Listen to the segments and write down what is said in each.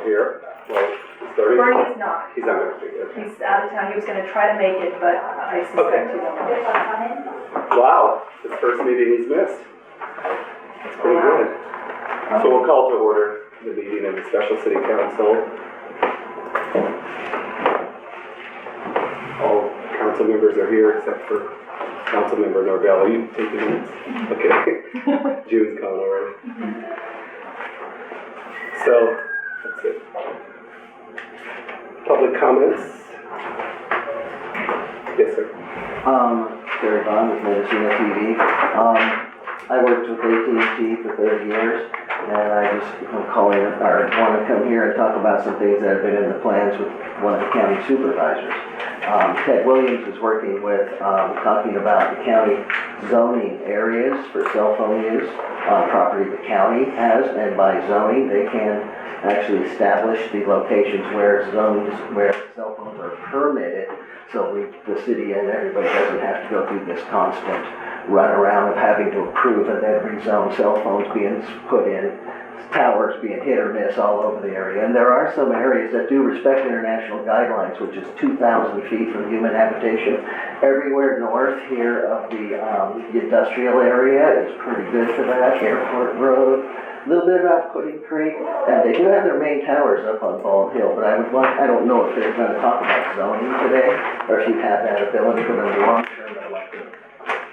here. Well, starting. Bernie is not. He's not going to be here. He's out of town. He was going to try to make it, but I suspect he won't. Wow, his first meeting he's missed. That's pretty good. So we'll call to order the meeting of the Special City Council. All council members are here except for Council Member Norvell. Are you taking minutes? Okay. June's coming already. So, that's it. Public comments? Yes, sir. Gary Bond with Medicina TV. I worked with AT&T for 30 years, and I just want to come here and talk about some things that have been in the plans with one of the county supervisors. Ted Williams is working with, talking about the county zoning areas for cell phone use on property the county has, and by zoning, they can actually establish the locations where cell phones are permitted, so the city and everybody doesn't have to go through this constant run around of having to approve of every zone cell phones being put in, towers being hit or miss all over the area. And there are some areas that do respect international guidelines, which is 2,000 feet from human habitation. Everywhere north here of the industrial area is pretty good for that. Airport Road, a little bit about Pudding Creek, and they do have their main towers up on Bald Hill, but I don't know if they're going to talk about zoning today, or if you have that ability, but in the long term, I'd like to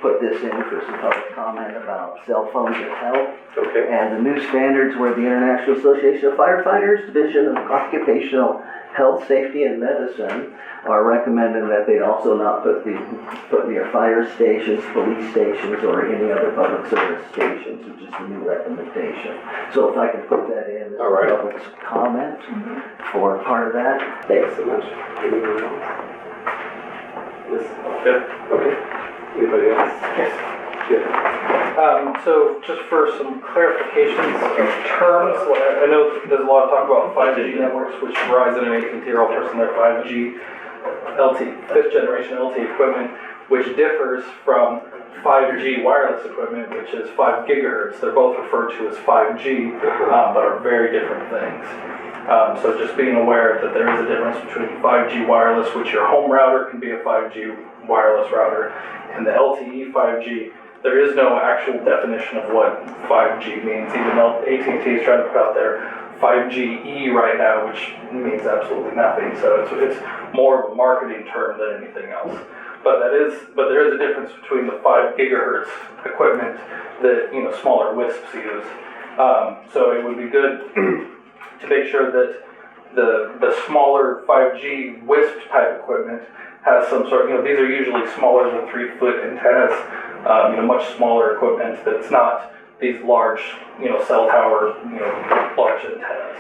put this in for some public comment about cell phones and health. Okay. And the new standards where the International Association of Firefighters Division of Occupational Health, Safety, and Medicine are recommending that they also not put near fire stations, police stations, or any other public service stations, which is the new recommendation. So if I can put that in as a public comment for part of that. Thanks so much. Anyone else? Yes. Yeah. Okay. Anybody else? Yes. Yeah. So just for some clarifications of terms, I know there's a lot of talk about 5G networks, which Verizon and AT&T are all pushing their 5G fifth generation LTE equipment, which differs from 5G wireless equipment, which is 5 gigahertz. They're both referred to as 5G, but are very different things. So just being aware that there is a difference between 5G wireless, which your home router can be a 5G wireless router, and the LTE 5G. There is no actual definition of what 5G means, even though AT&T is trying to put out their 5GE right now, which means absolutely nothing. So it's more of a marketing term than anything else. But there is a difference between the 5 gigahertz equipment that smaller WISPs use. So it would be good to make sure that the smaller 5G WISP type equipment has some sort of, these are usually smaller than 3-foot antennas, much smaller equipment that's not these large, cell tower, large antennas.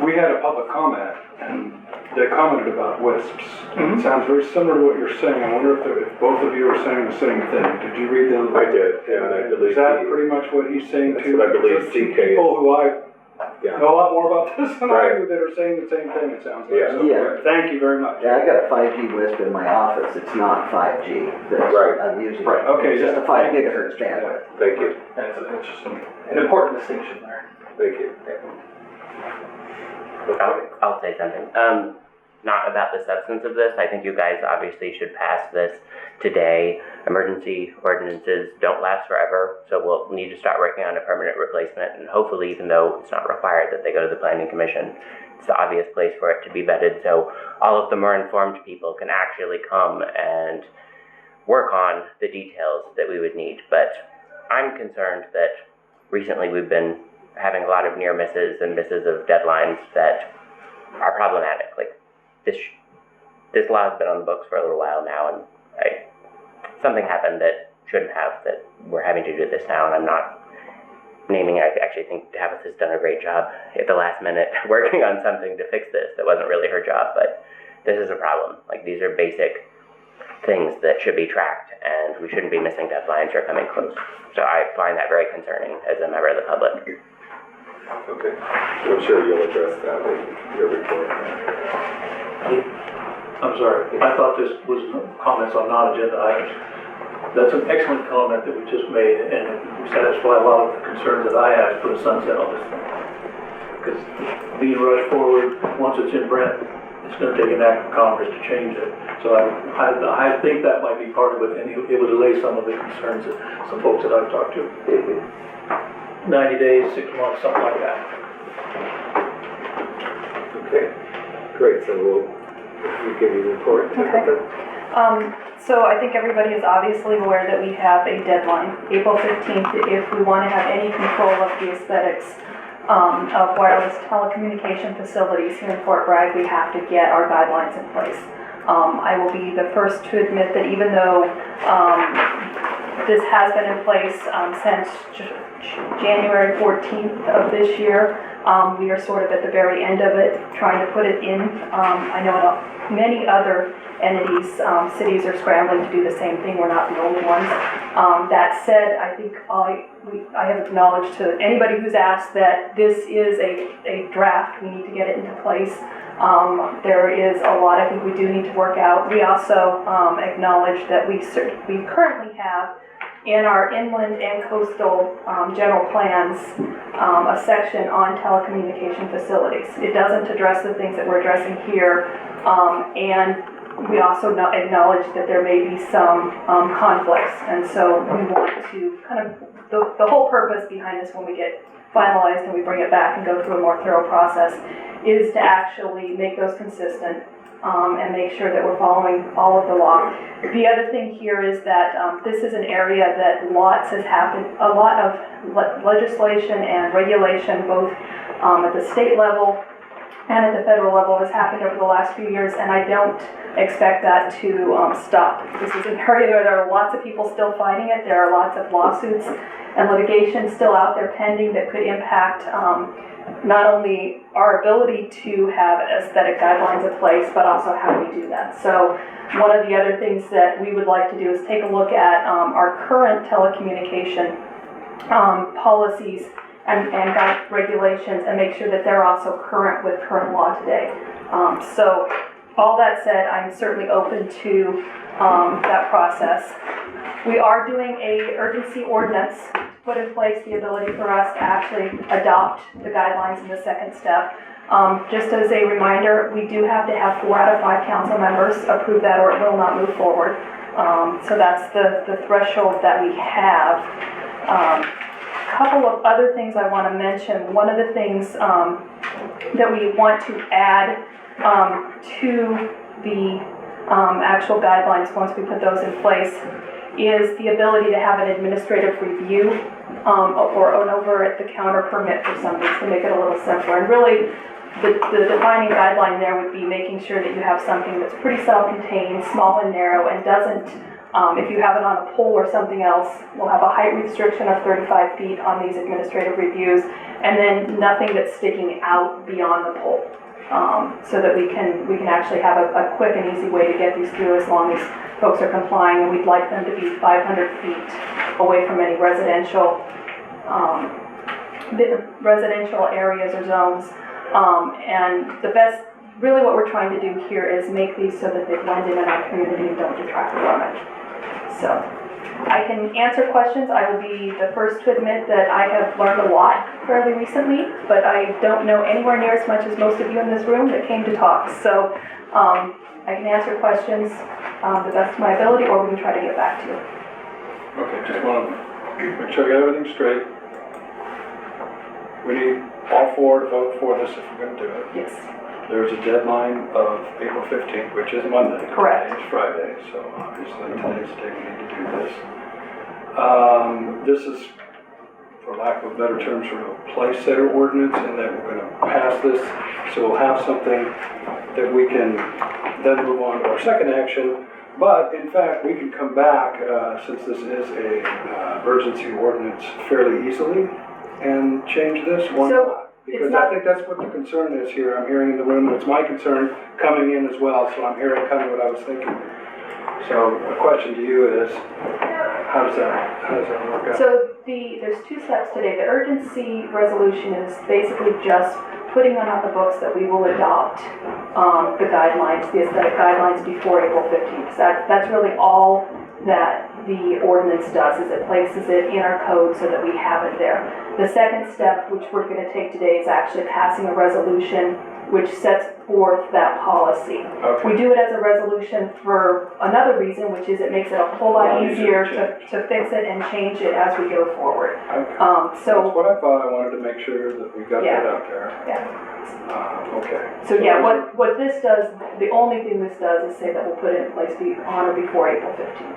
We had a public comment, and they commented about WISPs. It sounds very similar to what you're saying. I wonder if both of you are saying the same thing. Did you read the? I did, yeah, and I believe. Is that pretty much what he's saying too? That's what I believe. Two CK. people who I know a lot more about this than I Right. do that are saying the same thing. It sounds like. Yeah. So, Yeah. Thank you very much. Yeah, I got a 5G WISP in my office. It's not 5G. Right. I'm using. Right. Okay. It's just a 5 gigahertz bandwidth. Thank you. And it's just an important distinction there. Thank you. I'll say something. Not about the substance of this. I think you guys obviously should pass this today. Emergency ordinances don't last forever, so we'll need to start working on a permanent replacement, and hopefully, even though it's not required that they go to the Planning Commission, it's the obvious place for it to be vetted, so all of the more informed people can actually come and work on the details that we would need. But I'm concerned that recently we've been having a lot of near misses and misses of deadlines that are problematic. Like this law has been on the books for a little while now, and something happened that shouldn't have, that we're having to do this now, and I'm not naming. I actually think Tabitha has done a great job at the last minute working on something to fix this that wasn't really her job, but this is a problem. Like, these are basic things that should be tracked, and we shouldn't be missing deadlines or coming close. So I find that very concerning as a member of the public. Okay. I'm sure you'll address that in your report. I'm sorry, I thought this was comments on non-agenda items. That's an excellent comment that we just made, and it will satisfy a lot of the concerns that I have to put a sunset on this thing. Because being rushed forward, once it's in Brent, it's gonna take an act of Congress to change it. So I think that might be part of it, and it would allay some of the concerns that some folks that I've talked to. 90 days, 6 months, something like that. Okay, great, so we'll give you the report. Okay. So I think everybody is obviously aware that we have a deadline, April 15th, if we want to have any control of the aesthetics of wireless telecommunication facilities here in Fort Bragg, we have to get our guidelines in place. I will be the first to admit that even though this has been in place since January 14th of this year, we are sort of at the very end of it, trying to put it in. I know many other entities, cities are scrambling to do the same thing. We're not the only ones. That said, I think I have acknowledged to anybody who's asked that this is a draft. We need to get it into place. There is a lot I think we do need to work out. We also acknowledge that we currently have in our inland and coastal general plans a section on telecommunication facilities. It doesn't address the things that we're addressing here, and we also acknowledge that there may be some conflicts, and so we want to kind of, the whole purpose behind this when we get finalized and we bring it back and go through a more thorough process is to actually make those consistent and make sure that we're following all of the law. The other thing here is that this is an area that a lot of legislation and regulation, both at the state level and at the federal level, has happened over the last few years, and I don't expect that to stop. This is an area where there are lots of people still fighting it. There are lots of lawsuits and litigation still out there pending that could impact not only our ability to have aesthetic guidelines in place, but also how we do that. So one of the other things that we would like to do is take a look at our current telecommunication policies and guide regulations and make sure that they're also current with current law today. So all that said, I'm certainly open to that process. We are doing a urgency ordinance to put in place the ability for us to actually adopt the guidelines in the second step. Just as a reminder, we do have to have 4 out of 5 council members approve that or it will not move forward. So that's the threshold that we have. Couple of other things I want to mention. One of the things that we want to add to the actual guidelines once we put those in place is the ability to have an administrative review or an over-at-the-counter permit for something to make it a little simpler. And really, the defining guideline there would be making sure that you have something that's pretty self-contained, small and narrow, and doesn't, if you have it on a pole or something else, we'll have a height restriction of 35 feet on these administrative reviews, and then nothing that's sticking out beyond the pole. So that we can actually have a quick and easy way to get these through as long as folks are complying, and we'd like them to be 500 feet away from any residential areas or zones. And the best, really what we're trying to do here is make these so that they blend in our community and don't detract from it. So I can answer questions. I will be the first to admit that I have learned a lot fairly recently, but I don't know anywhere near as much as most of you in this room that came to talk. So I can answer questions the best of my ability, or we can try to get back to you. Okay, just want to make sure I got everything straight. We need all 4 to vote for this if we're going to do it. Yes. There's a deadline of April 15th, which is Monday. Correct. Today is Friday, so obviously today's the day we need to do this. This is, for lack of a better term, sort of a place-setter ordinance, in that we're going to pass this, so we'll have something that we can then move on to our second action. But in fact, we can come back, since this is a urgency ordinance, fairly easily and change this or not. Because I think that's what the concern is here. I'm hearing in the room, and it's my concern coming in as well, so I'm hearing kind of what I was thinking. So the question to you is, how does that work out? So there's 2 steps today. The urgency resolution is basically just putting on the books that we will adopt the guidelines, the aesthetic guidelines before April 15th. So that's really all that the ordinance does, is it places it in our code so that we have it there. The second step, which we're gonna take today, is actually passing a resolution which sets forth that policy. Okay. We do it as a resolution for another reason, which is it makes it a whole lot easier to fix it and change it as we go forward. Okay. That's So, what I thought. I wanted to make sure that we got Yeah. that out there. Okay. so yeah, what this does, the only thing this does is say that we'll put it in place on or before April 15th.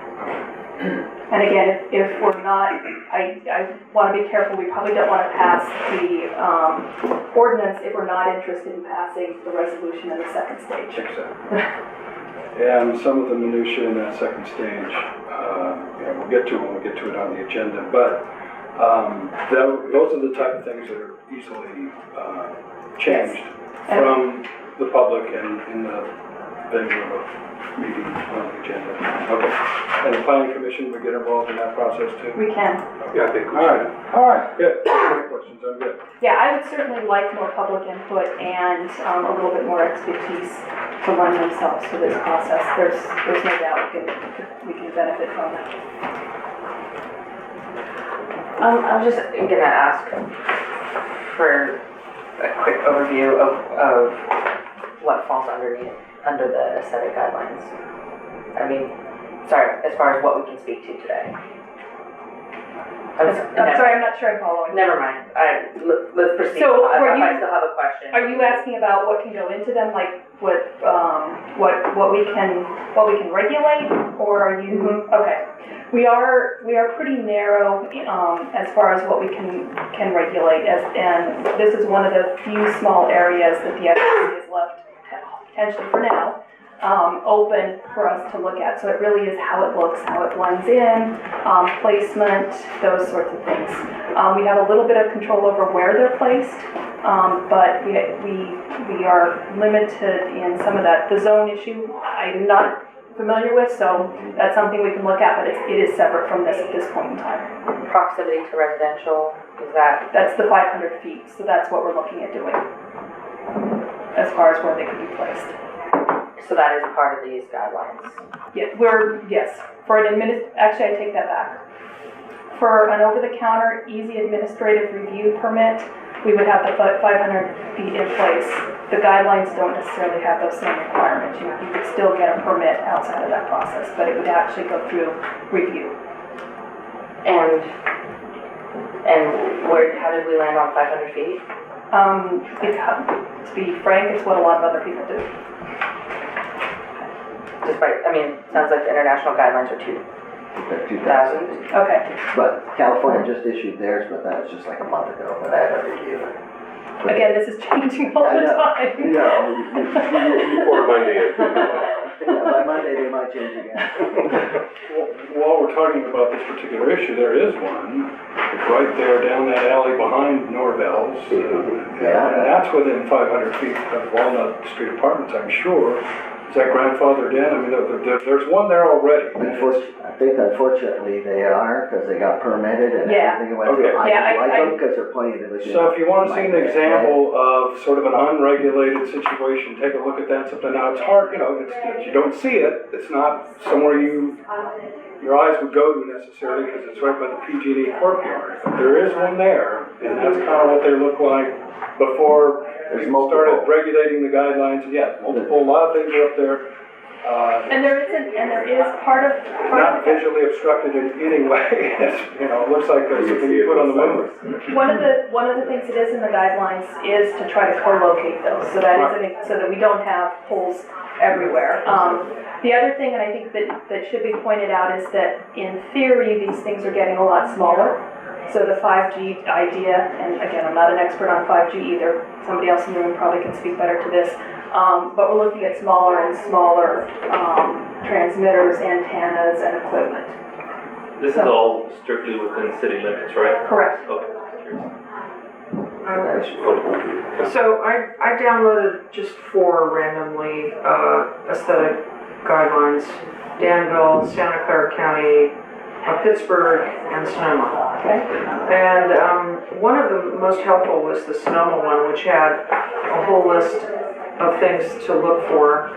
And again, if we're not, I want to be careful, we probably don't want to pass the ordinance if we're not interested in passing the resolution in the second stage. Exactly. And some of the minutia in that second stage, we'll get to when we get to it on the agenda, but those are the type of things that are easily changed from the public and in the venue of a meeting on the agenda. Okay. And the planning commission would get involved in that process too? We can. Yeah, I think we All should. right, all right, good. No questions, I'm good. Yeah, I would certainly like more public input and a little bit more expertise to lend themselves to this process. There's no doubt we can benefit from that. I was just gonna ask for a quick overview of what falls under the aesthetic guidelines. I mean, sorry, as far as what we can speak to today. I'm sorry, I'm not sure I'm following. Never mind, let's proceed. So, I were you- still have a question. Are you asking about what can go into them, like what we can regulate, or are you, okay. We are pretty narrow, as far as what we can regulate, and this is one of the few small areas that the FCC has left, potentially for now, open for us to look at. So it really is how it looks, how it blends in, placement, those sorts of things. We have a little bit of control over where they're placed, but we are limited in some of that. The zone issue, I'm not familiar with, so that's something we can look at, but it is separate from this at this point in time. Proximity to residential, is that? That's the 500 feet, so that's what we're looking at doing, as far as where they could be placed. So that is part of these guidelines? Yeah, yes, for actually I take that back. For an over-the-counter, easy administrative review permit, we would have the 500 feet in place. The guidelines don't necessarily have those same requirements. You could still get a permit outside of that process, but it would actually go through review. And how did we land on 500 feet? To be frank, it's what a lot of other people do. Sounds like the international guidelines are 2,000. Okay. But California just issued theirs, but that was just like a month ago, but I haven't reviewed it. Again, this is changing all the time. Before Monday. By Monday, they might change again. While we're talking about this particular issue, there is one. It's right there down that alley behind Norvell's. Yeah. And that's within 500 feet of Walnut Street Apartments, I'm sure. Is that grandfathered in? I mean, there's one there already. I think unfortunately they are, because they got permitted and Yeah. everything went Okay. through. I Yeah, like them because they're plenty of legit. So if you want to see an example of sort of an unregulated situation, take a look at that something. Now, it's hard, you don't see it. It's not somewhere your eyes would go to necessarily because it's right by the PG&E courtyard. But there is one there, and that's kind of what they look like before we started regulating the guidelines. Yeah, a lot of things are up there. And there is part of Not visually obstructed in any way. It looks like something you put on the moon. One of the things that is in the guidelines is to try to co-locate those, so that we don't have holes everywhere. The other thing, and I think that should be pointed out, is that in theory these things are getting a lot smaller. So the 5G idea, and again, I'm not an expert on 5G either. Somebody else in the room probably can speak better to this. But we're looking at smaller and smaller transmitters, antennas, and equipment. This is all strictly within city limits, right? Correct. Okay. So I downloaded just 4 randomly aesthetic guidelines: Danville, Santa Clara County, Pittsburgh, and Sonoma. Okay. And one of the most helpful was the Sonoma one, which had a whole list of things to look for.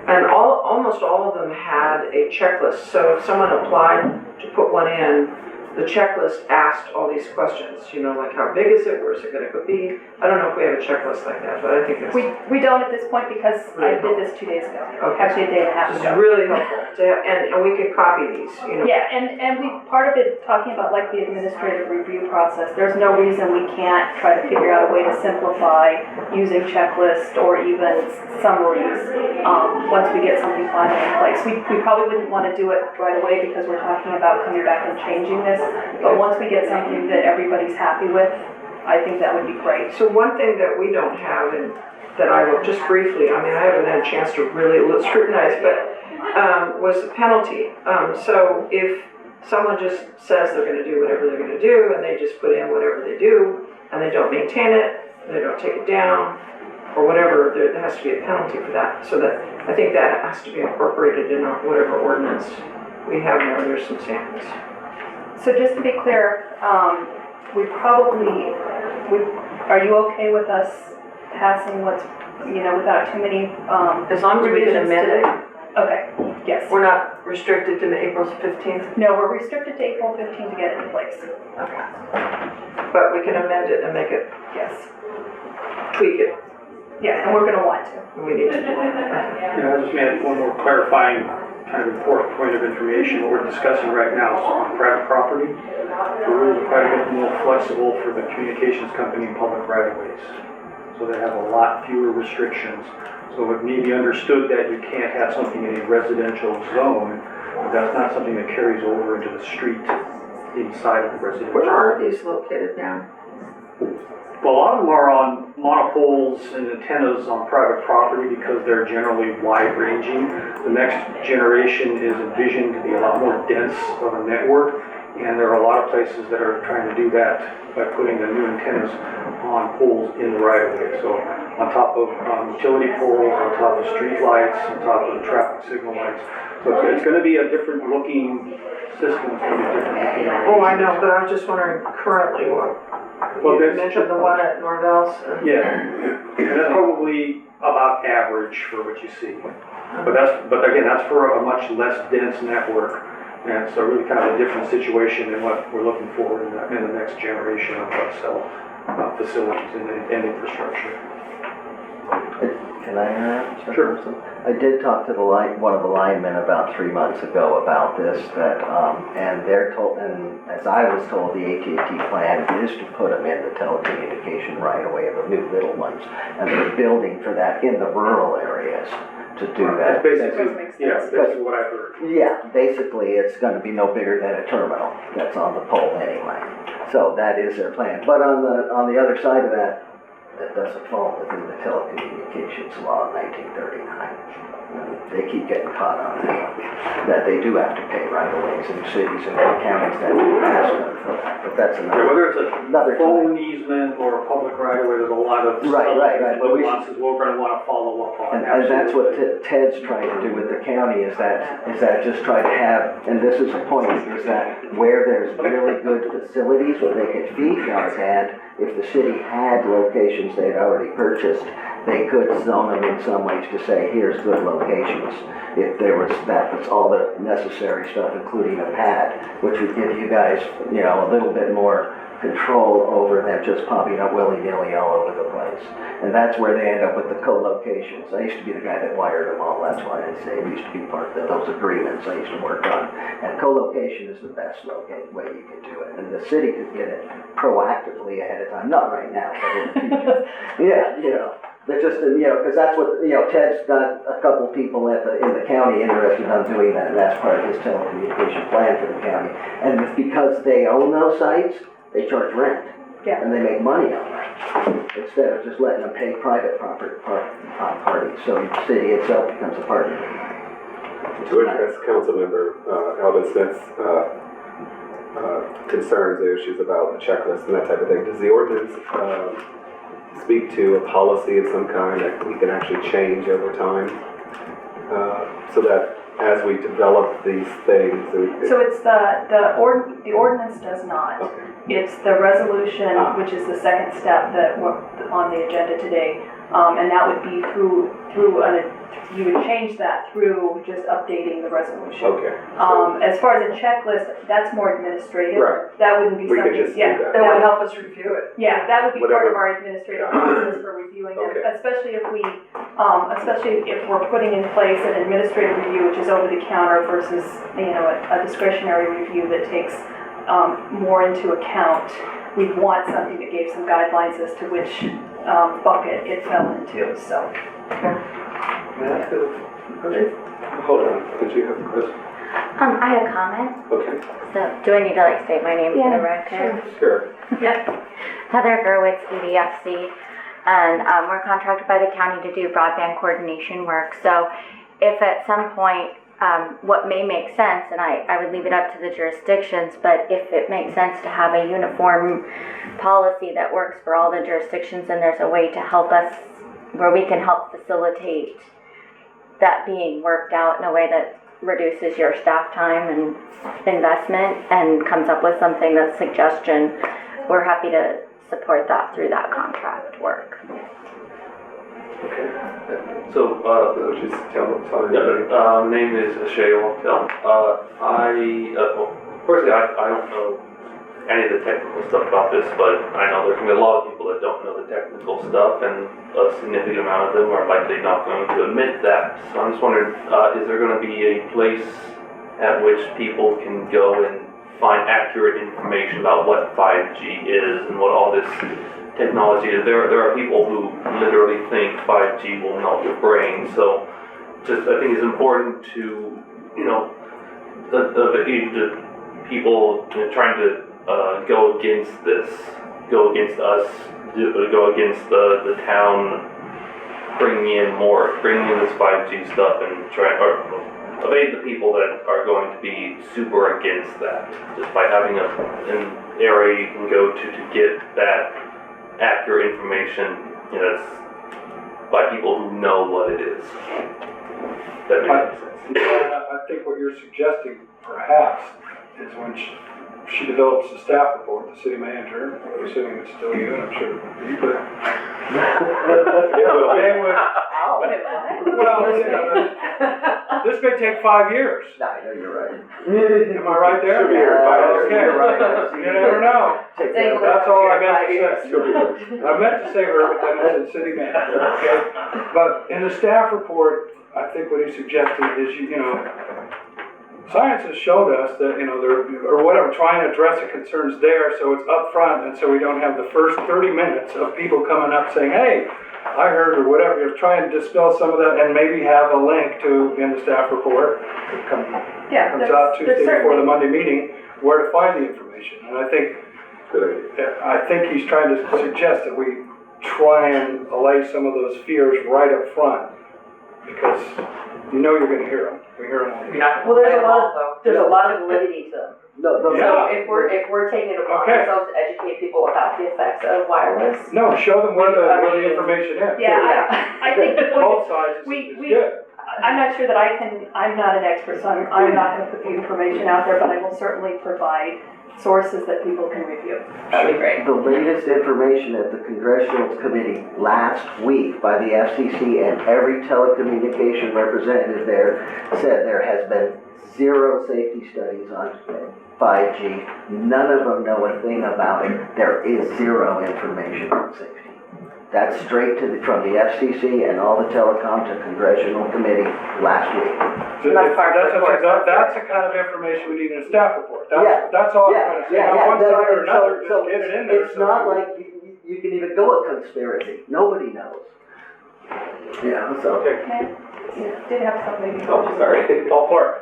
And almost all of them had a checklist, so if someone applied to put one in, the checklist asked all these questions, like how big is it, where's it gonna be? I don't know if we have a checklist like that, but I think it's. We don't at this point because I did this 2 days ago, Okay. actually a day and a half This is ago. really helpful to have, and we could copy these, Yeah, and we, part of it, talking about like the administrative review process, there's no reason we can't try to figure out a way to simplify using checklists or even summaries, once we get something final in place. We probably wouldn't want to do it right away because we're talking about coming back and changing this, but once we get something that everybody's happy with, I think that would be great. So one thing that we don't have, and that I will just briefly, I haven't had a chance to really scrutinize, but was the penalty. So if someone just says they're gonna do whatever they're gonna do, and they just put in whatever they do, and they don't maintain it, they don't take it down, or whatever, there has to be a penalty for that. So that, I think that has to be incorporated in whatever ordinance we have now, there's some standards. So just to be clear, are you okay with us passing what's, without too many, As long as we can revisions amend to it, the- Okay, yes. we're not restricted to April 15th, No, we're restricted to April 15 to get it in place. but we can amend it and make it, Yes. tweak it, Yeah, and we're gonna want to. and we need to do that. Yeah, I just made one more clarifying, kind of important point of information. What we're discussing right now is on private property. The rules are quite a bit more flexible for the communications company and public right-of-ways. So they have a lot fewer restrictions. So it may be understood that you can't have something in a residential zone, but that's not something that carries over into the street inside of the residential. Where are these located now? Well, a lot of them are on monopoles and antennas on private property because they're generally wide-ranging. The next generation is envisioned to be a lot more dense of a network, and there are a lot of places that are trying to do that by putting the new antennas on poles in the right-of-way. So on top of utility poles, on top of street lights, on top of traffic signal lights. So it's going to be a different looking system. It's going to be a different looking. Oh, I know, but I was just wondering currently what. Well, You there's- mentioned the one at Norvell's. Yeah, and that's probably about average for what you see. But again, that's for a much less dense network. And so really kind of a different situation than what we're looking for in the next generation of cell facilities and infrastructure. Can I interrupt? Mr. Sure. Wilson? I did talk to one of the linemen about 3 months ago about this, and they're told, and as I was told, the AT&T plan is to put them in the telecommunication right away of the new little ones, and they're building for that in the rural areas to do that. That's basically, yeah, that's what I've heard. Yeah, basically, it's gonna be no bigger than a terminal that's on the pole anyway. So that is their plan. But on the other side of that, that doesn't fall within the telecommunications law of 1939. They keep getting caught on that they do have to pay right-of-ways in cities and counties that do ask them for that. But that's Yeah, whether it's another a phone easement or a public right-of-way, there's a lot of Right, but we- nuances we're gonna wanna follow up on. And that's what Ted's trying to do with the county, is that just try to have, and this is a point, is that where there's really good facilities where they could feed Narragansett, if the city had locations they'd already purchased, they could zone them in some ways to say, here's good locations. If there was, that was all the necessary stuff, including a pad, which would give you guys, a little bit more control over them just popping up willy-nilly all over the place. And that's where they end up with the co-locations. I used to be the guy that wired them all, that's why I say it used to be part of those agreements I used to work on. And co-location is the best way you can do it. And the city could get it proactively ahead of time, not right now, but in the future. Yeah, but just, because that's what, Ted's got a couple people in the county interested in doing that, and that's part of his telecommunication plan for the county. And it's because they own those sites, they charge rent. Yeah. And they make money on that, instead of just letting them pay private parties, so the city itself becomes a partner. To address Councilmember Alvin Smith's concerns or issues about the checklist and that type of thing, does the ordinance speak to a policy of some kind that we can actually change over time, so that as we develop these things? So it's the ordinance does not. Okay. It's the resolution, which is the second step that we're on the agenda today. And that would be through you would change that through just updating the resolution. Okay. As far as a checklist, that's more administrative. Right. That wouldn't be We could something, just do yeah. that. That would help us review it. Yeah, that would be part Whatever. of our administrative process for reviewing them, Okay. especially if we're putting in place an administrative review, which is over the counter versus, a discretionary review that takes, more into account. We'd want something that gave some guidelines as to which, bucket it fell into, so. Hold on, did you have a question? I had a comment. Okay, So, do I need to state my name for the record? sure. Heather Gerwitz, EDFC, and we're contracted by the county to do broadband coordination work. So, if at some point, what may make sense, and I would leave it up to the jurisdictions, but if it makes sense to have a uniform policy that works for all the jurisdictions, and there's a way to help us, where we can help facilitate that being worked out in a way that reduces your staff time and investment and comes up with something that's suggestion, we're happy to support that through that contract work. So, Would you just tell them, sorry. name is Shay Waltel. Firstly, I don't know any of the technical stuff about this, but I know there's going to be a lot of people that don't know the technical stuff, and a significant amount of them are likely not going to admit that. So I'm just wondering, is there going to be a place at which people can go and find accurate information about what 5G is and what all this technology is? There are people who literally think 5G will melt your brain. So just, I think it's important to, the people trying to go against this, go against us, go against the town, bringing in this 5G stuff and or evade the people that are going to be super against that, just by having an area you can go to get that accurate information, it's by people who know what it is. That makes sense. Yeah, I think what you're suggesting perhaps is when she develops a staff report, the city manager, I'm assuming it's still you, and I'm sure you could. This may take 5 years. No, I know you're right. Am I right there? Should be here in 5 years. Okay, Right. you never know. That's all I meant to say. She'll be here. I meant to say her, but then I said city manager, okay? But in the staff report, I think what he's suggesting is, science has showed us that, trying to address the concerns there, so it's up front, and so we don't have the first 30 minutes of people coming up saying, hey, I heard, or whatever, you're trying to dispel some of that, and maybe have a link to, in the staff report, that comes out Tuesday before the Monday meeting, where to find the information. And I think he's trying to suggest that we try and allay some of those fears right up front, because you're gonna hear them. We hear them all the time. Well, there's a lot of validity to them. No, So Yeah. if we're taking it upon Okay. ourselves to educate people about the effects of wireless. No, show them where the information is. Yeah, I think the point Both sides is we- good. I'm not sure that I'm not an expert, so I'm not gonna put the information out there, but I will certainly provide sources that people can review. That'd be great. The latest information at the Congressional Committee last week by the FCC and every telecommunication representative there said there has been 0 safety studies on 5G. None of them know a thing about it. There is 0 information on safety. That's straight from the FCC and all the telecom to Congressional Committee last week. That's part of the report. That's the kind of information we need in a staff report. Yeah. That's all I'm trying to say. Not one side or another, So just get it in there. it's not like you can even go a conspiracy. Nobody knows. Yeah, so. Okay, you did have something. Oh, sorry. Paul Clark,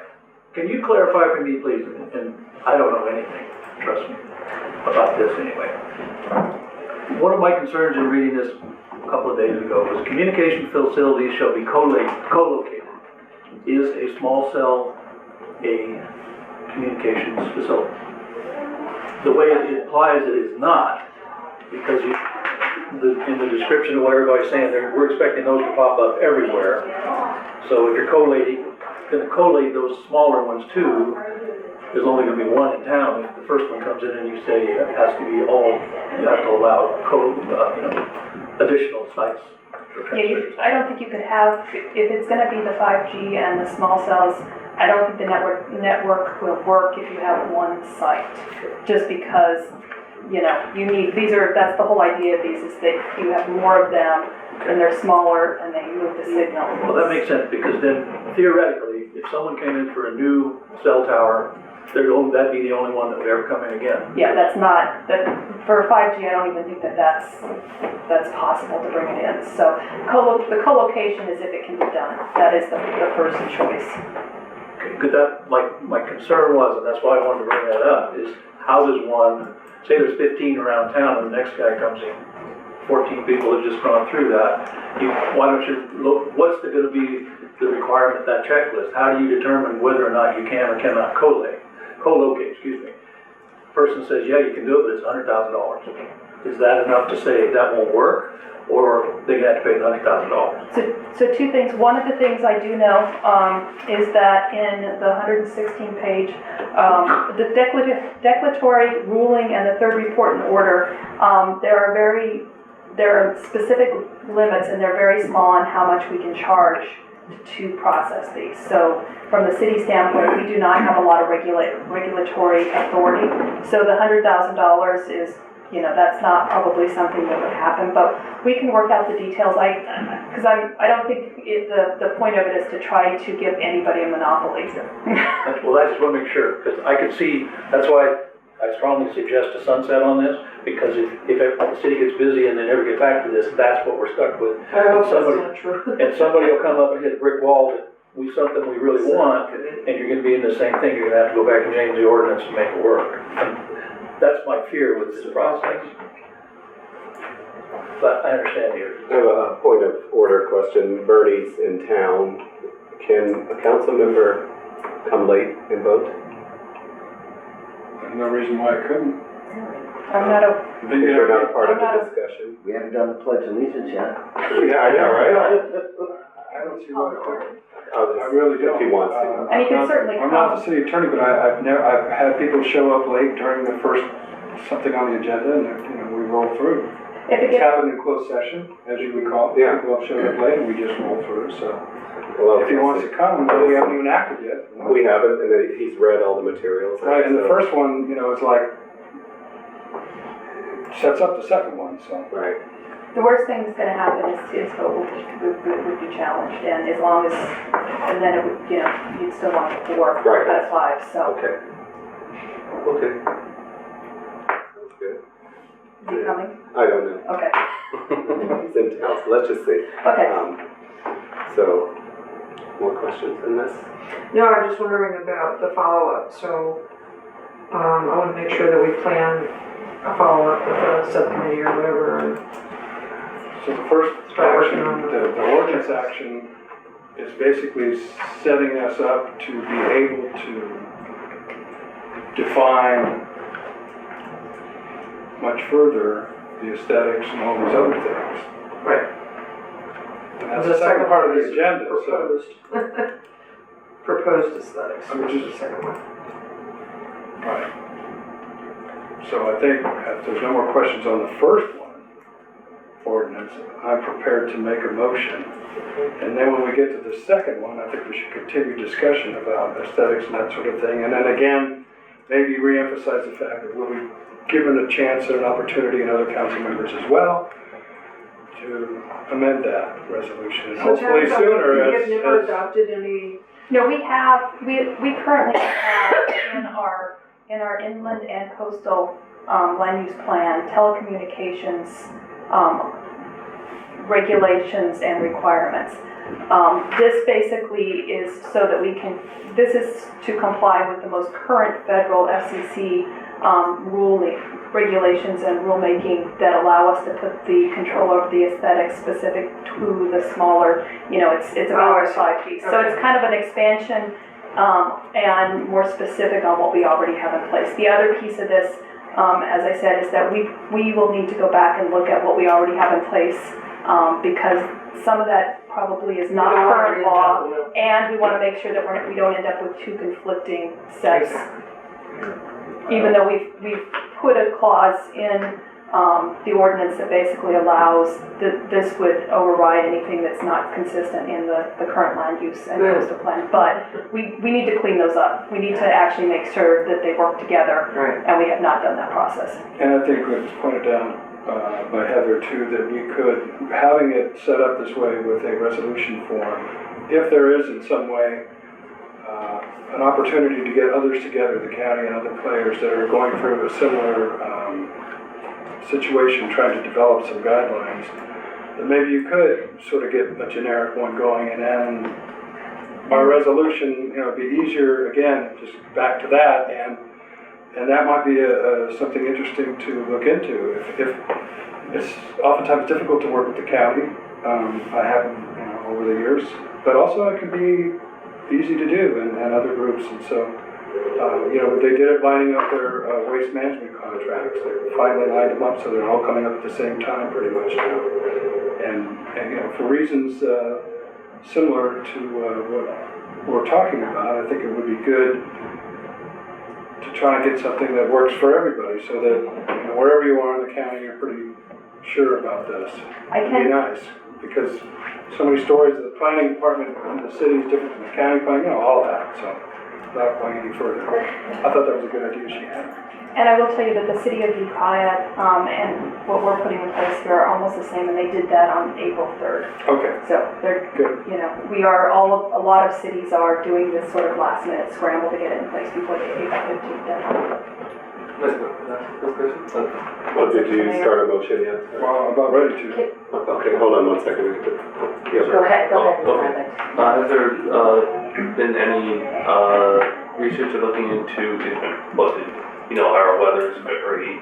can you clarify for me, please, and I don't know anything, trust me, about this anyway. One of my concerns in reading this a couple of days ago was communication facilities shall be co-located. Is a small cell a communications facility? The way it implies it is not, because in the description of what everybody's saying, we're expecting those to pop up everywhere. So if you're going to collate those smaller ones too, there's only going to be one in town. If the first one comes in and you say it has to be all, you have to allow additional sites I don't think you could have, if it's gonna be the 5G and the small cells, I don't think the network will work if you have one site. Just because, you know, you need, that's the whole idea of these, is that you have more of them and they're smaller and they move the signal. Well, that makes sense, because then theoretically, if someone came in for a new cell tower, that'd be the only one that would ever come in again. Yeah, that's not, for 5G, I don't even think that's possible to bring it in. So the co-location is if it can be done. That is the first choice. Because that, my concern was, and that's why I wanted to bring that up, is how does one, say there's 15 around town and the next guy comes in, 14 people have just gone through that, why don't you look, what's gonna be the requirement, that checklist? How do you determine whether or not you can or cannot co-locate, excuse me? Person says, yeah, you can do it, but it's $100,000. Is that enough to say that won't work, or they have to pay $100,000? So two things. One of the things I do know is that in the 116-page, the declaratory ruling and the third report and order, there are specific limits, and they're very small on how much we can charge to process these. So from the city standpoint, we do not have a lot of regulatory authority. So the $100,000 is, you know, that's not probably something that would happen, but we can work out the details. Because I don't think the point of it is to try to give anybody a monopoly. Well, I just want to make sure, because I could see, that's why I strongly suggest a sunset on this, because if the city gets busy and they never get back to this, that's what we're stuck with. I hope that's Somebody- not true. And somebody will come up and hit a brick wall that something we really want, and you're gonna be in the same thing, you're gonna have to go back and change the ordinance and make it work. And that's my fear with this process. But I understand you. I have a point of order question. Bernie's in town. Can a council member come late and vote? There's no reason why I couldn't. I'm not a, If you're not a part of I'm not the a- discussion? We haven't done the pledge of allegiance yet. Yeah, I know, right? I don't see why I couldn't. I'll I just- really don't. If he wants to. And he can certainly I'm not come. the city attorney, but I've had people show up late during the first, something on the agenda, and, you know, we roll through. If it It's gets, happened in closed session, as you recall. Yeah. People have showed up late, and we just roll through, so. Well, If he wants to come, we haven't even acted yet. We haven't, and he's read all the materials. Right, and the so- first one, you know, is like, sets up the second one, so. Right. the worst thing that's gonna happen is vote would be challenged, and as long as, and then it would, you know, you'd still want 4 Right. out of 5, so. Okay. Okay. Sounds good. Is he coming? I don't know. Okay, He's in town, so let's just see. okay. So, more questions on this? No, I'm just wondering about the follow-up, so, I wanna make sure that we plan a follow-up with a subcommittee or whatever, and So the first Start working action, on the ordinance action is basically setting us up to be able to define much further the aesthetics and all these other things. Right. And that's the second part of the agenda, so. Proposed. Proposed aesthetics, I'm which is just- the second one. Right. So I think if there's no more questions on the first one, ordinance, I'm prepared to make a motion. And then when we get to the second one, I think we should continue discussion about aesthetics and that sort of thing. And then again, maybe reemphasize the fact that we'll be given a chance and an opportunity, and other council members as well, to amend that resolution. And So hopefully tell me, sooner we have never as adopted any, No, we currently have in our inland and coastal land use plan, telecommunications regulations and requirements. This basically is so that this is to comply with the most current federal FCC ruling, regulations and rulemaking that allow us to put the control over the aesthetics specific to the smaller, you know, it's about 5G. So it's kind of an expansion and more specific on what we already have in place. The other piece of this, as I said, is that we will need to go back and look at what we already have in place because some of that probably is not current law, and we want to make sure that we don't end up with 2 conflicting sets. Even though we've put a clause in the ordinance that basically allows that this would override anything that's not consistent in the current land use and coastal plan. But we need to clean those up. We need to actually make sure that they work together, Right. and we have not done that process. And I think it was pointed out by Heather too, that we could, having it set up this way with a resolution form, if there is in some way an opportunity to get others together, the county and other players that are going through a similar situation, trying to develop some guidelines, that maybe you could sort of get a generic one going, and then by resolution, it'd be easier, again, just back to that, and that might be something interesting to look into. If it's oftentimes difficult to work with the county, I have, over the years, but also it can be easy to do, and other groups, and so, they did it lining up their waste management contracts. They finally lined them up so they're all coming up at the same time pretty much now. And for reasons similar to what we're talking about, I think it would be good to try and get something that works for everybody, so that wherever you are in the county, you're pretty sure about this. It'd be nice, because so many stories of the planning department in the city is different from the county planning, all that, so without going any further. I thought that was a good idea she had. And I will tell you that the city of Ukiah and what we're putting in place here are almost the same, and they did that on April 3rd. Okay, So they're, good. we are a lot of cities are doing this sort of last minute scramble to get it in place before the April 15th deadline. Well, did you start a motion yet? Well, I'm about ready to. Okay, hold on 1 second. Yeah. Go ahead, Okay. Has there been any research or looking into what our weather is very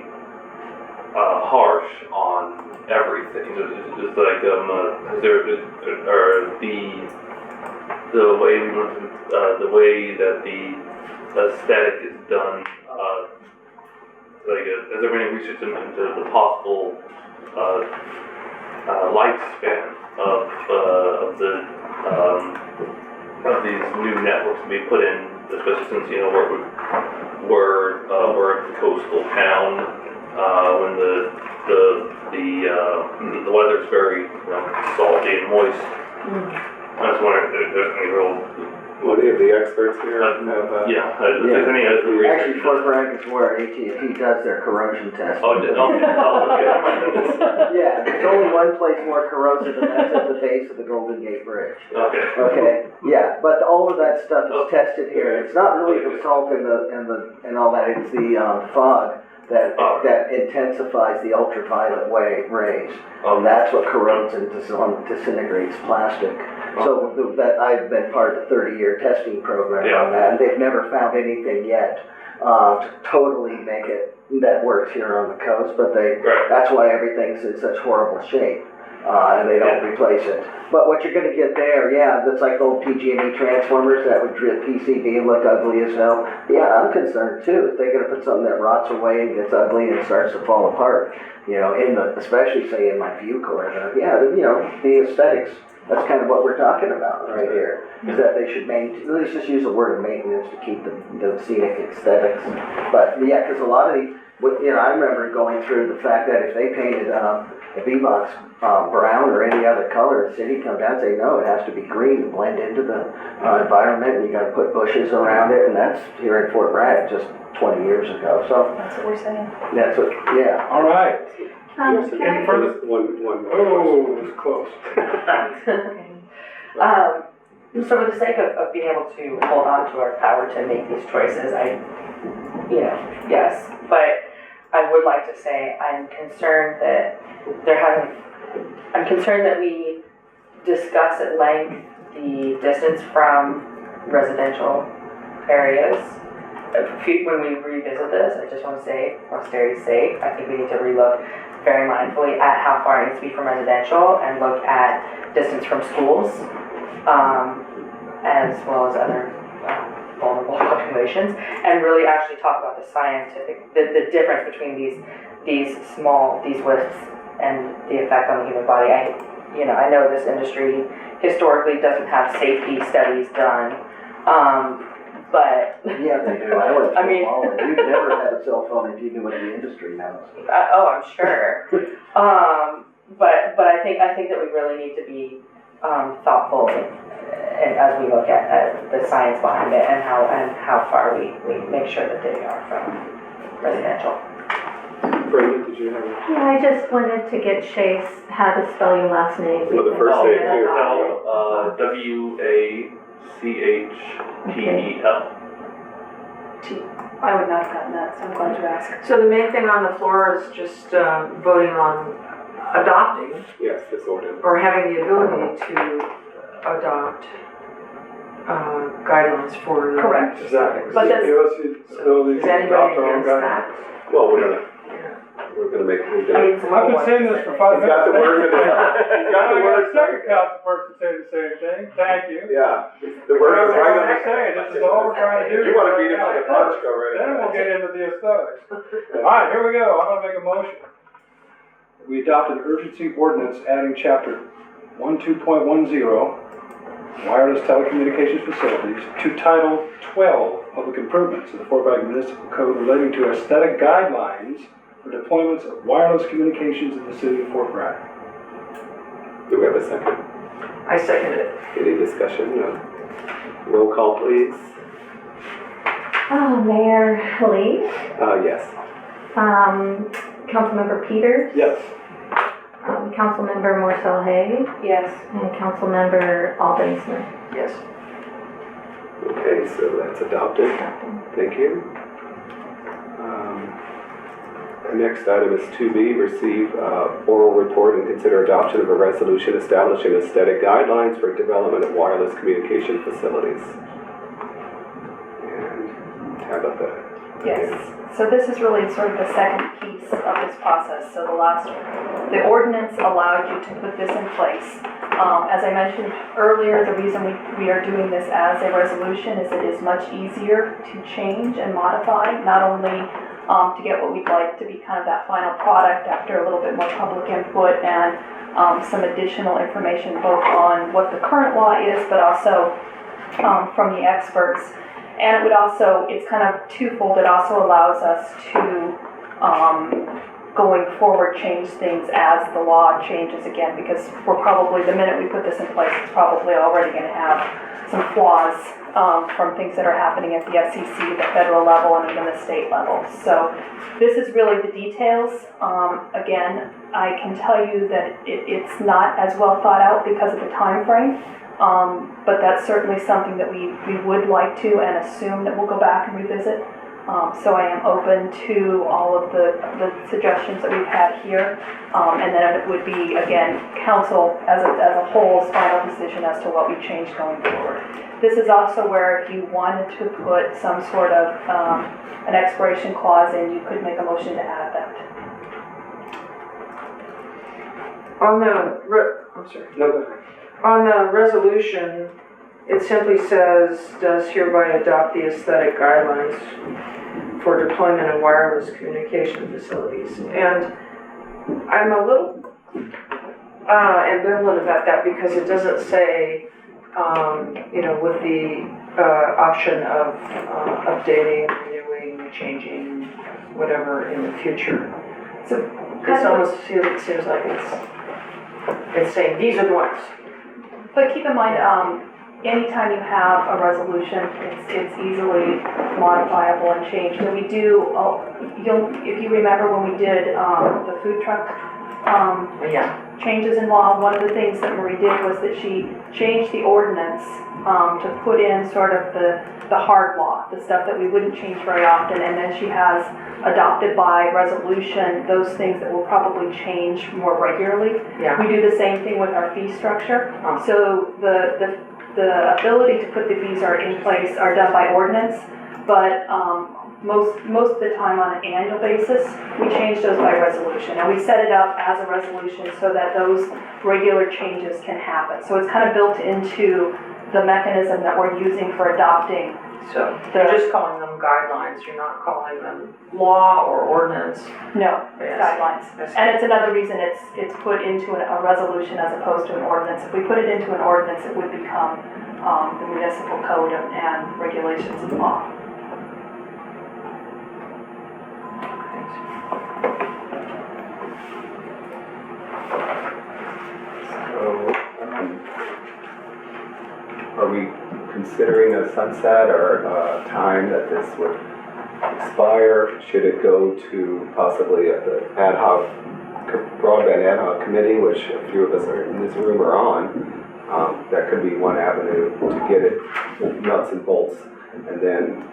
harsh on everything? It's like has there or the way we want to, the way that the aesthetic is done, has there been any research into the possible lifespan of these new networks to be put in, especially since we're a coastal town, when the weather's very salty and moist. I was wondering if there's any real. Any of the experts here have, if there's any other research. Actually, Fort Bragg is where AT&T does their corrosion testing. Okay. Yeah, there's only one place more corrosive, and that's at the base of the Golden Gate Bridge. Okay. Okay, yeah, but all of that stuff is tested here. It's not really the salt and all that, it's the fog that intensifies the ultraviolet rays. And that's what corrodes and disintegrates plastic. So that I've been part of the 30-year testing program on that, and they've never found anything yet to totally make it that works here on the coast, but that's why everything's in such horrible shape. And they don't replace it. But what you're going to get there, that's like old PG&E transformers that would drip PCB and look ugly as hell. Yeah, I'm concerned too. If they're going to put something that rots away and gets ugly and starts to fall apart, especially say in my view corridor, the aesthetics. That's kind of what we're talking about right here, is that they should let's just use the word of maintenance to keep the scenic aesthetics. But because a lot of I remember going through the fact that if they painted a B-box brown or any other color, the city come down and say, no, it has to be green and blend into the environment, and you got to put bushes around it, and that's here in Fort Bragg just 20 years ago. So That's what we're saying. that's what, All right. Any further? One more. Oh, it was close. So for the sake of being able to hold on to our power to make these choices, yes, but I would like to say I'm concerned that we discuss at length the distance from residential areas. When we revisit this, I just want to say, for posterity's sake, I think we need to relook very mindfully at how far it needs to be from residential and look at distance from schools, as well as other vulnerable populations, and really actually talk about the the difference between these wisps and the effect on the human body. I know this industry historically doesn't have safety studies done, but. Yeah, they do. I went I through mean- all of it. You'd never had a cell phone if you knew what the industry knows. Oh, I'm sure. But I think that we really need to be thoughtful and as we look at the science behind it and how far we make sure that they are from residential. Brenda, did you have a? Yeah, I just wanted to get Chase how to spell your last name. Well, the first name too. WACHTEL. I would not have gotten that, so I'm glad you asked. So the main thing on the floor is just voting on adopting Yes, this ordinance. or having the ability to adopt guidelines for the. Correct. Exactly. But that's- Give us the ability Is to anybody adopt our own against guidelines. that? Well, we're gonna make, I mean, it's a I've little been saying this for 5 he's got the minutes. words in his, he's got the I got a words. second council person say the same thing, thank you. Yeah, the We're words are right on just saying, this is all we're trying to do. You wanna beat him to the punch, go right Then we'll ahead. get into the aesthetics. Alright, here we go, I'm gonna make a motion. We adopt an urgency ordinance adding chapter 12.10, wireless telecommunications facilities, to title 12, public improvements of the Fort Bragg Municipal Code relating to aesthetic guidelines for deployments of wireless communications in the city of Fort Bragg. Do we have a second? I second it. Any discussion? No. Roll call, please. Mayor Lee, Yes. Councilmember Peters, Yes. Councilmember Marcel Hay, Yes. and Councilmember Alden Smith. Yes. Okay, so that's adopted. Thank you. The next item is 2B, receive oral report and consider adoption of a resolution establishing aesthetic guidelines for development of wireless communication facilities. And Tabitha. Yes, so this is really sort of the second piece of this process. So the ordinance allowed you to put this in place. As I mentioned earlier, the reason we are doing this as a resolution is it is much easier to change and modify, not only to get what we'd like to be kind of that final product after a little bit more public input and some additional information both on what the current law is, but also from the experts. And it would also, it's kind of twofold, it also allows us to, going forward, change things as the law changes again, because we're probably, the minute we put this in place, it's probably already gonna have some flaws from things that are happening at the FCC, the federal level, and even the state level. So this is really the details. Again, I can tell you that it's not as well thought out because of the time frame. But that's certainly something that we would like to and assume that we'll go back and revisit. So I am open to all of the suggestions that we've had here. And then it would be, again, council as a whole's final decision as to what we change going forward. This is also where if you wanted to put some sort of an expiration clause in, you could make a motion to add that. On the, I'm sorry. No, go ahead. On the resolution, it simply says, does hereby adopt the aesthetic guidelines for deployment of wireless communication facilities. And I'm a little ambivalent about that because it doesn't say, with the option of updating, renewing, changing, whatever in the future. So This almost seems like it's saying, these are the ones. But keep in mind, anytime you have a resolution, it's easily modifiable and changed. And we do, if you remember when we did the food truck changes in law, one of the things that Marie did was that she changed the ordinance to put in sort of the hard law, the stuff that we wouldn't change very often, and then she has adopted by resolution those things that will probably change more regularly. Yeah. We do the same thing with our fee structure. Oh. So the ability to put the fees are in place are done by ordinance, but most of the time on an annual basis, we change those by resolution. And we set it up as a resolution so that those regular changes can happen. So it's kind of built into the mechanism that we're using for adopting So you're just calling them guidelines, you're not calling them law or ordinance. No, Yes. guidelines. Yes. And it's another reason it's put into a resolution as opposed to an ordinance. If we put it into an ordinance, it would become the municipal code and regulations of law. So, are we considering a sunset or a time that this would expire? Should it go to possibly the ad hoc, broadband ad hoc committee, which a few of us are in this room are on? That could be one avenue to get it nuts and bolts, and then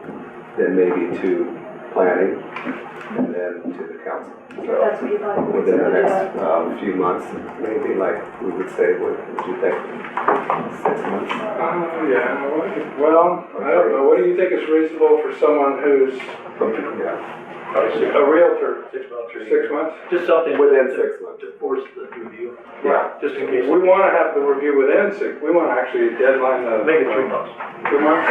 maybe to planning, and then to the council. If that's what you'd like. Within the next few months, maybe, like we would say, what would you think, 6 months? Yeah, well, I don't know, what do you think is reasonable for someone who's Yeah, a realtor? 6 months or a 6 year. months? Just something. within 6 months. To force the review. Yeah. Just in case. We wanna have the review within 6, we wanna actually deadline the. Make it 3 months. 2 months?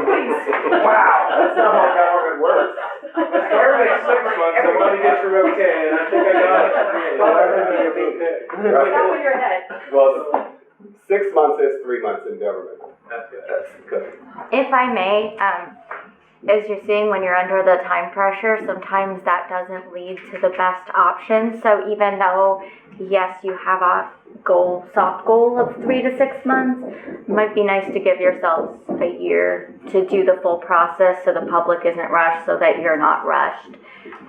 Please. Wow. That's not how government works. Start at 6 months, I wanna get your okay, and I think I got it. Everything's okay. Stop with your head. Well, 6 months is 3 months in government. That's good. That's good. If I may, as you're seeing, when you're under the time pressure, sometimes that doesn't lead to the best option. So even though, yes, you have a goal, soft goal of 3 to 6 months, it might be nice to give yourselves a year to do the full process so the public isn't rushed, so that you're not rushed,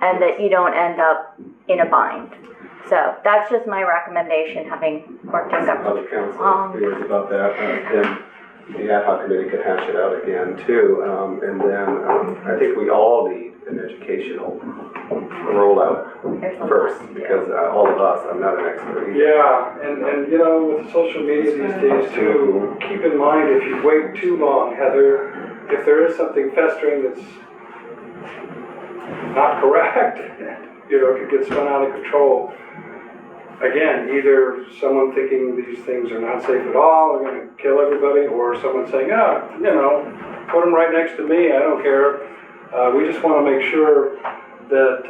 and that you don't end up in a bind. So that's just my recommendation, having worked in government. Public council fears about that, then the ad hoc committee could hash it out again too, and then I think we all need an educational rollout There's a first, lot to do. because all of us, I'm not an expert either. Yeah, and you know, with social media these days too, keep in mind, if you wait too long, Heather, if there is something festering that's not correct, you know, it could get spun out of control. Again, either someone thinking these things are not safe at all, are gonna kill everybody, or someone saying, oh, you know, put them right next to me, I don't care. We just wanna make sure that,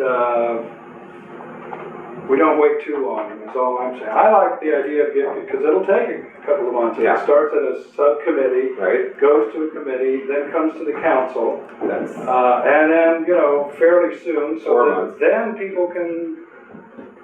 we don't wait too long, is all I'm saying. I like the idea of getting, because it'll take a couple of months. Yeah. It starts at a subcommittee, Right? goes to a committee, then comes to the council, That's, and then, you know, fairly soon, so 4 that months. then people can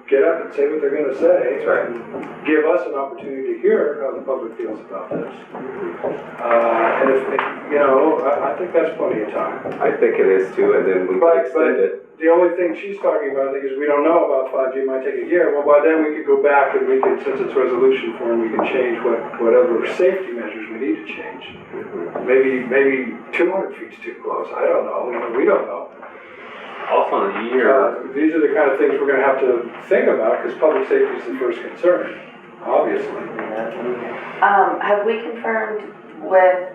get up and say what they're gonna say. That's right. And give us an opportunity to hear how the public feels about this. And if, you know, I think that's plenty of time. I think it is too, and then we can extend it. The only thing she's talking about, I think, is we don't know about 5G, it might take a year. Well, by then we could go back and we can, since it's resolution form, we can change whatever safety measures we need to change. Maybe 200 feet's too close, I don't know, we don't know. Also in a year, These are the kind of things we're gonna have to think about, because public safety is the first concern, obviously. Have we confirmed with,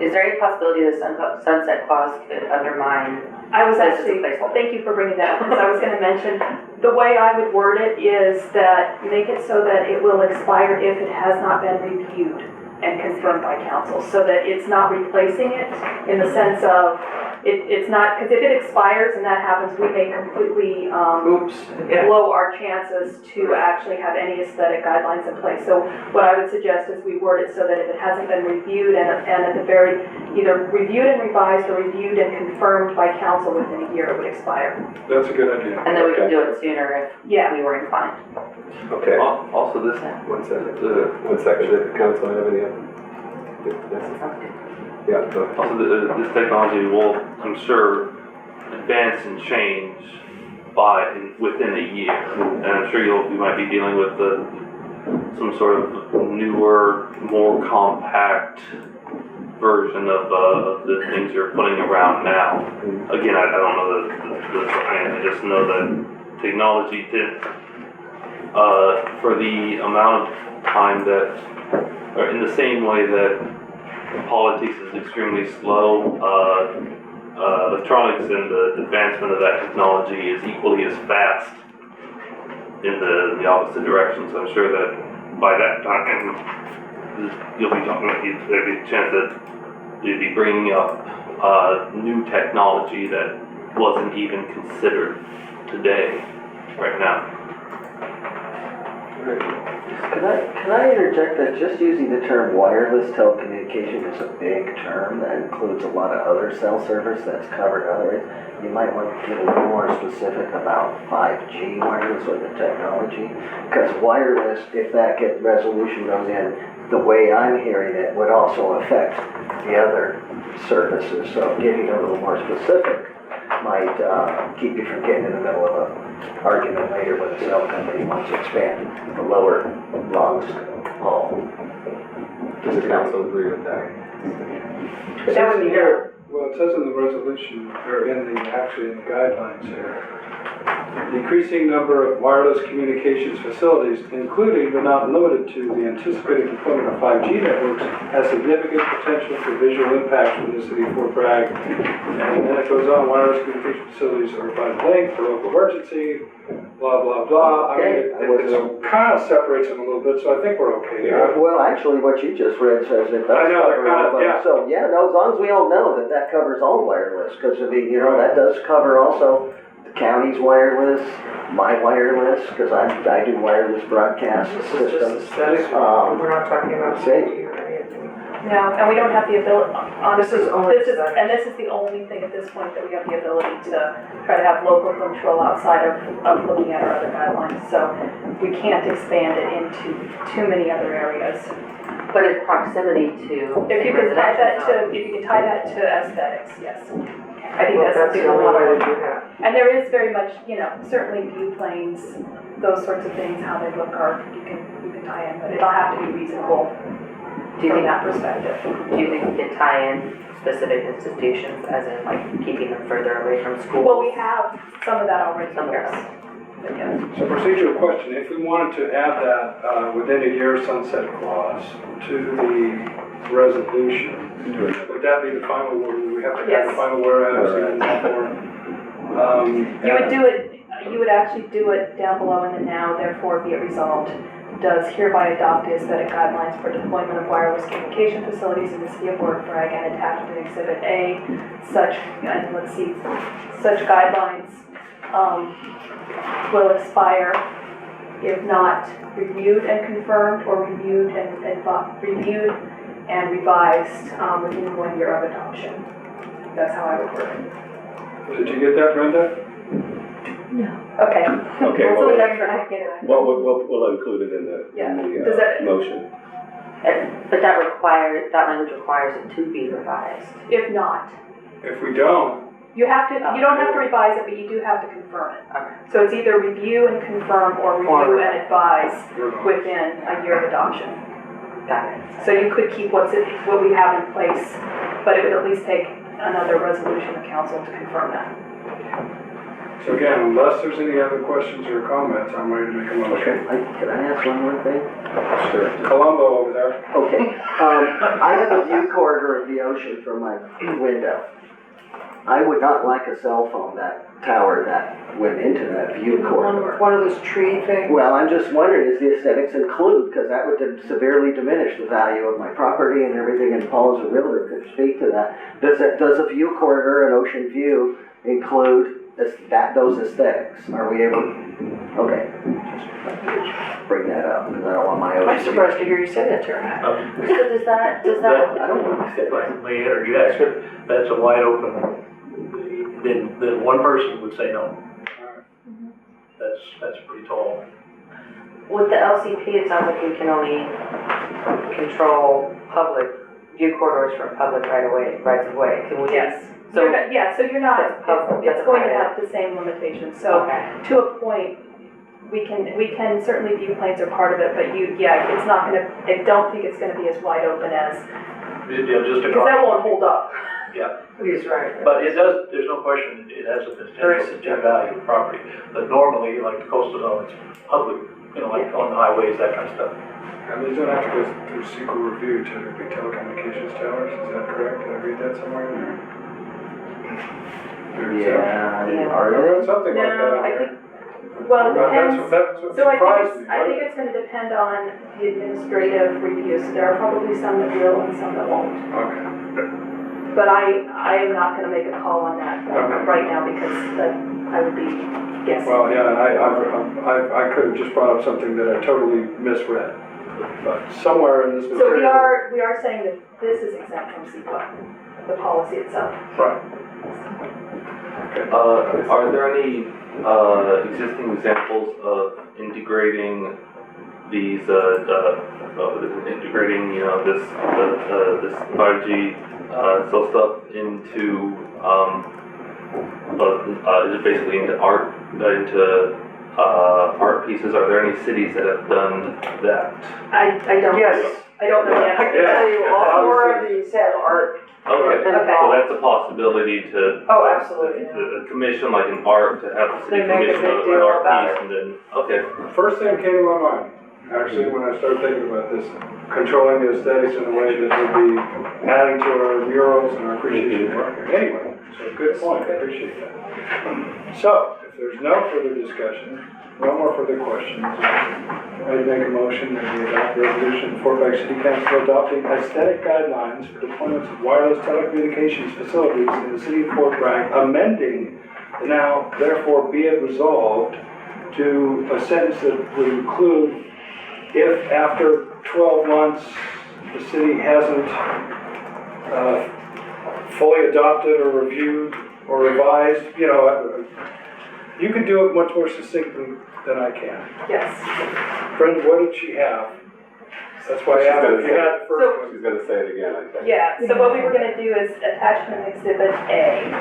is there any possibility the sunset clause could undermine? I was This is a actually, placeholder. thank you for bringing that up, because I was gonna mention, the way I would word it is that make it so that it will expire if it has not been reviewed and confirmed by council, so that it's not replacing it in the sense of, it's not, because if it expires and that happens, we may completely, Oops, yeah. blow our chances to actually have any aesthetic guidelines in place. So what I would suggest is we word it so that if it hasn't been reviewed and at the very, either reviewed and revised or reviewed and confirmed by council within a year, it would expire. That's a good idea. And then we Okay. could do it sooner Yeah. if we were inclined. Okay, also this, 1 second. 1 second, did the council have any other? Yes. Yeah, go ahead. also this technology will, I'm sure, advance and change within a year. And I'm sure you might be dealing with some sort of newer, more compact version of the things you're putting around now. Again, I don't know the science, I just know that technology for the amount of time that, or in the same way that politics is extremely slow, electronics and the advancement of that technology is equally as fast in the opposite direction. So I'm sure that by that time, you'll be talking about, there'll be a chance that You'd be bringing up new technology that wasn't even considered today, right now. Can I interject that just using the term wireless telecommunication is a big term that includes a lot of other cell service that's covered other ways. You might want to get a little more specific about 5G wireless or the technology, because wireless, if that resolution goes in, the way I'm hearing it would also affect the other services. So getting a little more specific might keep you from getting in the middle of an argument later with a cell company wants to expand the lower longs haul. Does the council agree with that? It says in here, well, it says in the resolution, or actually in the guidelines here, decreasing number of wireless communications facilities, including but not limited to the anticipated deployment of 5G networks, has significant potential for visual impacts from the city of Fort Bragg. And then it goes on, wireless communication facilities are by link for local emergency, blah, blah, blah. Okay. I mean, it kind of separates them a little bit, so I think we're okay there. Well, actually, what you just read says it does I know, cover all of them. yeah. So, yeah, no, as long as we all know that that covers all wireless, because, I mean, you know, that does cover also the county's wireless, my wireless, because I do wireless broadcast This is just systems. aesthetics, we're not talking about safety or anything. No, and we don't have the ability, honestly, This is only aesthetics. and this is the only thing at this point that we have the ability to try to have local control outside of looking at our other guidelines. So we can't expand it into too many other areas. But it's proximity to. If you can tie that residential to, if you can tie that to aesthetics, yes. I think Well, that's the something only we'll way want to to do that. And there is very much, you know, certainly view planes, those sorts of things, how they look are, you can tie in, but it'll have to be reasonable Do you from think, that perspective. do you think we could tie in specific institutions, as in like keeping them further away from schools? Well, we have some of that already, Some of yes. that. But yes. So procedural question, if we wanted to add that within a year sunset clause to the resolution, would that be the final word? Would we have to add Yes. the final whereas in that form? You would do it, you would actually do it down below in the now, therefore be it resolved, does hereby adopt the aesthetic guidelines for deployment of wireless communication facilities in the city of Fort Bragg and attached in Exhibit A, such, and let's see, such guidelines will expire if not reviewed and confirmed or reviewed and revised within 1 year of adoption. That's how I would word it. Did you get that, Brenda? Okay. Okay, So well, that's right, I get it. well, we'll include it in Yeah. the Does that- motion. But that language requires it to be revised. If not, If we don't, you have to, you don't have to revise it, but you do have to confirm it. Okay. So it's either review and confirm or review and advise we're within a year of adoption. Got it. So you could keep what we have in place, but it would at least take another resolution of council to confirm that. So again, unless there's any other questions or comments, I'm ready to make a motion. Can I ask one more thing? Sure. Columbo over there. Okay, I have a view corridor of the ocean from my window. I would not like a cell phone tower that went into that view corridor. One of those tree things. Well, I'm just wondering, is the aesthetics include, because that would severely diminish the value of my property and everything, and Paul as a realtor could speak to that. Does a view corridor, an ocean view, include those aesthetics? Are we able, okay, just bring that up, because I don't want my ocean. I'm surprised to hear you say that, Tara. So does that, I don't want to say that. Like we interject, that's a wide open, then one person would say no. That's pretty tall. with the LCP, it sounds like we can only control public view corridors from public rights of way. Can we? Yes. So, So you're not, That's public, it's that's going to private. have the same limitations. So okay. to a point, we can certainly view planes are part of it, but it's not gonna, I don't think it's gonna be as wide open as, Yeah, just a because that won't hold up. Yeah, He's right. but it does, there's no question, it has a potential to value the property. But normally, like the coastal zone, it's public, like on the highways, that kind of stuff. And these don't have to go through secret review to be telecommunications towers, is that correct? Did I read that somewhere in there? Yeah, are they? Something like that. No, in I there. think, well, it Well, depends. That's what So I surprised me. think it's gonna depend on the administrative reviews. There are probably some that will and some that won't. Okay. But I am not gonna make a call on that right now because I would be guessing. Well, yeah, and I could have just brought up something that I totally misread. But somewhere in this So material. we are saying that this is exempt from CEQA, the policy itself. Right. Are there any existing examples of integrating these, integrating, you know, this 5G cell stuff into, is it basically into art pieces? Are there any cities that have done that? I don't. Yes. I don't know I yet. can tell you, all four of these have art. Okay, And so that's a possibility to. Oh, absolutely. To commission like an art, to have the city They make a commission big an deal art about piece and then, okay. First thing that came to my mind, actually, when I started thinking about this, controlling the aesthetics in a way that would be adding to our murals and our appreciation of art. Anyway, so good point, I appreciate that. So, if there's no further discussion, no more further questions, I'd make a motion that we adopt resolution Fort Bragg City Council adopting aesthetic guidelines for deployments of wireless telecommunications facilities in the city of Fort Bragg, amending the now therefore be it resolved to a sentence that would include if after 12 months the city hasn't fully adopted or reviewed or revised, you know, you can do it much more succinctly than I can. Yes. Brenda, what did she have? That's why I asked if you had the first one. She's gonna say it again, I think. Yeah, so what we were gonna do is attachment exhibit A.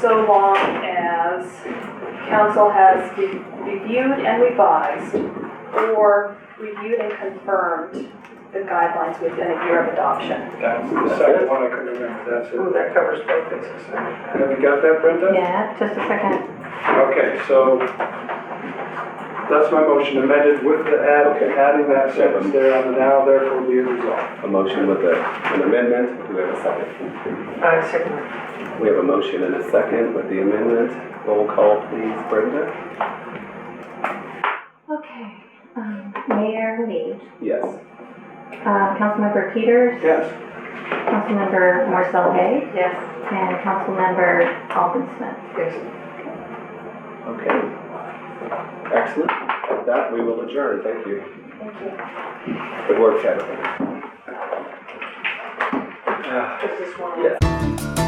So long as council has reviewed and revised or reviewed and confirmed the guidelines within a year of adoption. That's the second one I couldn't remember, that's Ooh, it. that covers both bases. Have you got that, Brenda? Yeah, just a second. Okay, so that's my motion amended with the adding that sentence there on the now therefore be it resolved. A motion with an amendment, do we have a second? Second. We have a motion and a second with the amendment. Roll call, please, Brenda. Okay, Mayor Lee, Yes. Councilmember Peters, Yes. Councilmember Marcel Hay, Yes. and Councilmember Alvin Smith. Yes. Okay. Excellent. With that, we will adjourn. Thank you. Thank you. Good work, Chad. This is one. Yes.